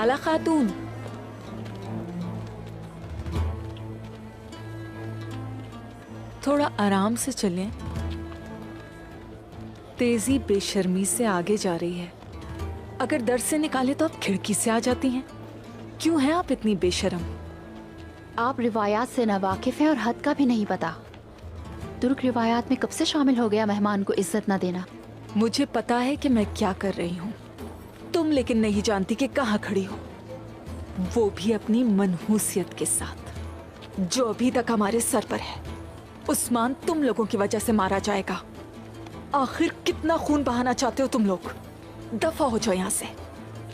बाला खातून, थोड़ा आराम से चलें। तेजी बेशर्मी से आगे जा रही है। अगर दर से निकाले तो आप खिड़की से आ जाती हैं। क्यों हैं आप इतनी बेशर्म? आप रिवायात से नावाकिफ हैं और हद का भी नहीं पता। तुर्क रिवायात में कब से शामिल हो गया मेहमान को इज्जत न देना। मुझे पता है कि मैं क्या कर रही हूँ, तुम लेकिन नहीं जानती कि कहाँ खड़ी हो, वो भी अपनी मनहूसियत के साथ जो अभी तक हमारे सर पर है। उस्मान तुम लोगों की वजह से मारा जाएगा। आखिर कितना खून बहाना चाहते हो तुम लोग? दफा हो जाओ यहाँ से।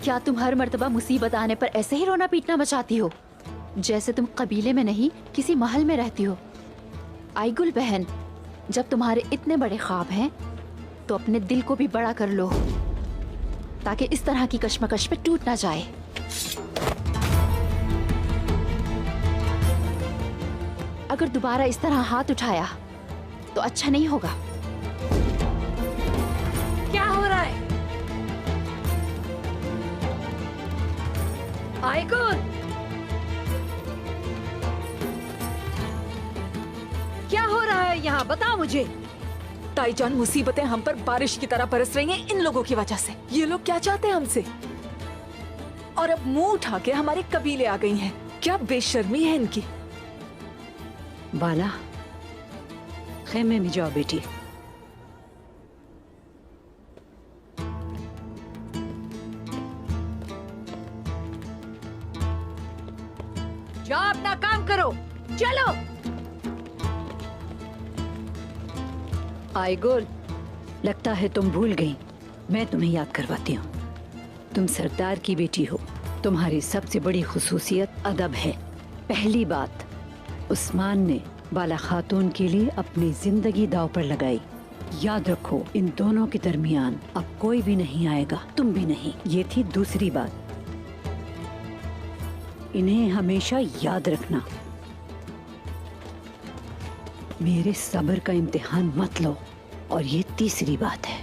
क्या तुम हर मर्तबा मुसीबत आने पर ऐसे ही रोना पीटना मचाती हो, जैसे तुम कबीले में नहीं किसी महल में रहती हो? आईगुल बहन, जब तुम्हारे इतने बड़े ख्वाब हैं तो अपने दिल को भी बड़ा कर लो, ताकि इस तरह की कश्मकश पे टूट ना जाए। अगर दोबारा इस तरह हाथ उठाया तो अच्छा नहीं होगा। क्या हो रहा है? आईगुल, क्या हो रहा है यहाँ? बताओ मुझे। ताईजान, मुसीबतें हम पर बारिश की तरह बरस रही हैं इन लोगों की वजह से। ये लोग क्या चाहते हैं हमसे? और अब मुंह उठा के हमारे कबीले आ गई हैं। क्या बेशर्मी है इनकी। बाला, खेमे में जाओ बेटी। जाओ अपना काम करो, चलो। आईगुल, लगता है तुम भूल गई। मैं तुम्हें याद करवाती हूँ। तुम सरदार की बेटी हो। तुम्हारी सबसे बड़ी खुसूसियत अदब है। पहली बात, उस्मान ने बाला खातून के लिए अपनी जिंदगी दांव पर लगाई। याद रखो, इन दोनों के दरमियान अब कोई भी नहीं आएगा, तुम भी नहीं। ये थी दूसरी बात, इन्हें हमेशा याद रखना। मेरे सब्र का इम्तिहान मत लो। और ये तीसरी बात है,